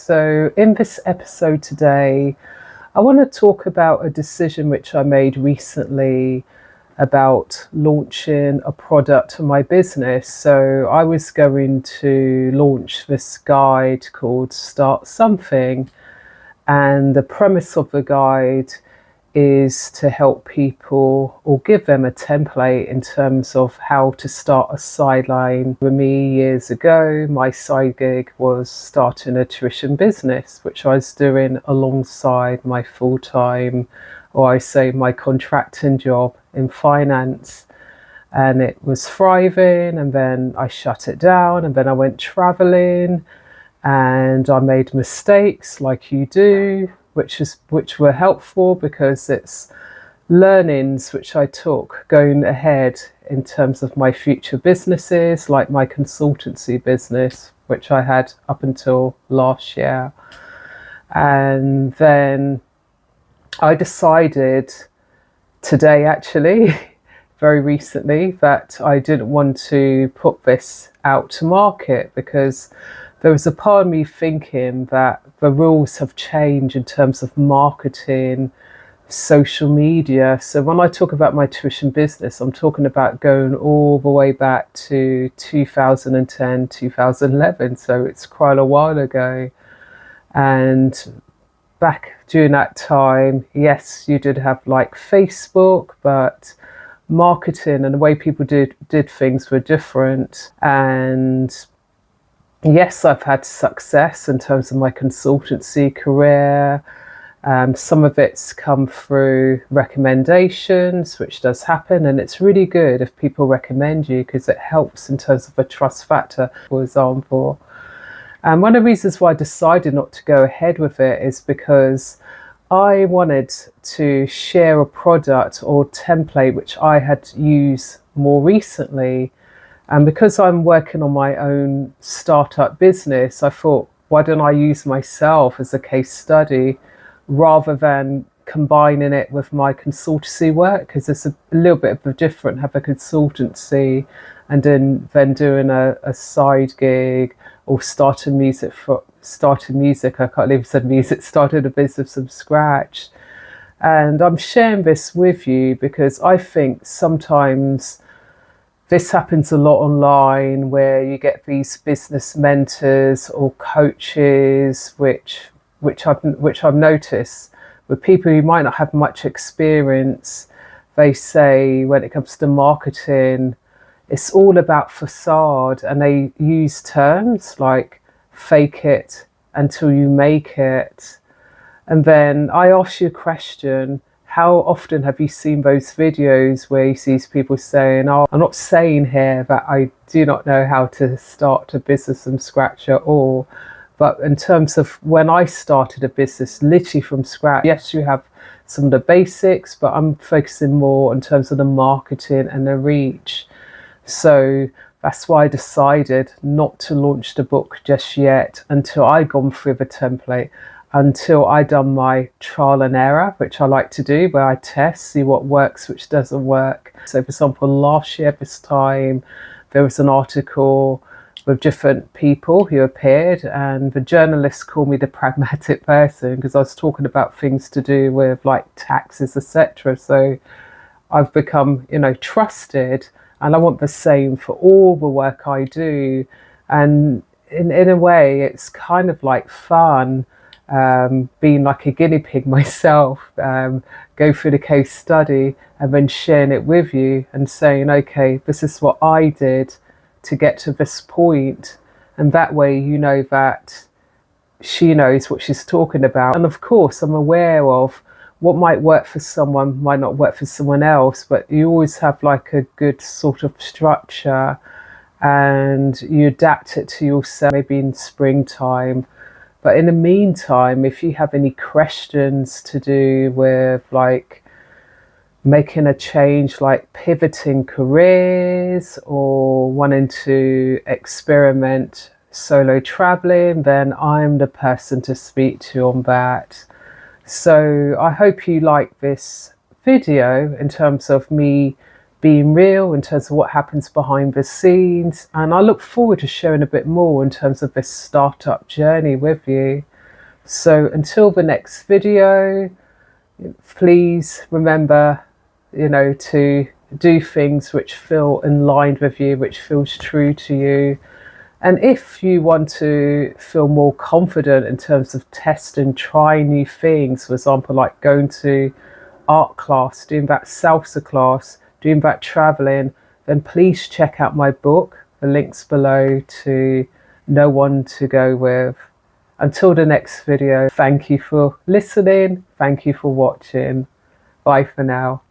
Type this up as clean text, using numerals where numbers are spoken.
So in this episode today, I want to talk about a decision which I made recently about launching a product for my business. So I was going to launch this guide called Start Something, and the premise of the guide is to help people or give them a template in terms of how to start a sideline. For me, years ago, my side gig was starting a tuition business, which I was doing alongside my full-time, or I say my contracting job in finance. And it was thriving, and then I shut it down, and then I went traveling, and I made mistakes like you do, which were helpful because it's learnings which I took going ahead in terms of my future businesses, like my consultancy business, which I had up until last year. And then I decided today, actually, very recently, that I didn't want to put this out to market because there was a part of me thinking that the rules have changed in terms of marketing, social media. So when I talk about my tuition business, I'm talking about going all the way back to 2010, 2011. So it's quite a while ago. And back during that time, yes, you did have like Facebook, but marketing and the way people did things were different. And yes, I've had success in terms of my consultancy career. Some of it's come through recommendations, which does happen, and it's really good if people recommend you because it helps in terms of a trust factor, for example. And one of the reasons why I decided not to go ahead with it is because I wanted to share a product or template which I had used more recently. And because I'm working on my own startup business, I thought, why don't I use myself as a case study rather than combining it with my consultancy work? Because it's a little bit of a different, have a consultancy and then doing a side gig or starting music. I can't even say music, started a business from scratch. And I'm sharing this with you because I think sometimes this happens a lot online where you get these business mentors or coaches, which I've noticed with people who might not have much experience. They say when it comes to marketing, it's all about facade, and they use terms like fake it until you make it. And then I ask you a question. How often have you seen those videos where you see people saying, oh, I'm not saying here that I do not know how to start a business from scratch at all. But in terms of when I started a business literally from scratch, yes, you have some of the basics, but I'm focusing more in terms of the marketing and the reach. So that's why I decided not to launch the book just yet until I'd gone through the template, until I'd done my trial and error, which I like to do, where I test, see what works, which doesn't work. So for example, last year this time, there was an article with different people who appeared, and the journalists called me the pragmatic person because I was talking about things to do with like taxes, etc. So I've become, trusted, and I want the same for all the work I do. And in a way, it's kind of like fun. Being like a guinea pig myself, go through the case study and then sharing it with you and saying, okay, this is what I did to get to this point. And that way, you know that she knows what she's talking about. And of course, I'm aware of what might work for someone, might not work for someone else, but you always have like a good sort of structure and you adapt it to yourself, maybe in springtime. But in the meantime, if you have any questions to do with like making a change, like pivoting careers or wanting to experiment solo traveling, then I'm the person to speak to on that. So I hope you like this video in terms of me being real, in terms of what happens behind the scenes. And I look forward to sharing a bit more in terms of this startup journey with you. So until the next video, please remember, to do things which feel in line with you, which feels true to you. And if you want to feel more confident in terms of test and try new things, for example, like going to art class, doing that salsa class, doing that traveling, then please check out my book. The link's below to Know One to Go With. Until the next video, thank you for listening. Thank you for watching. Bye for now.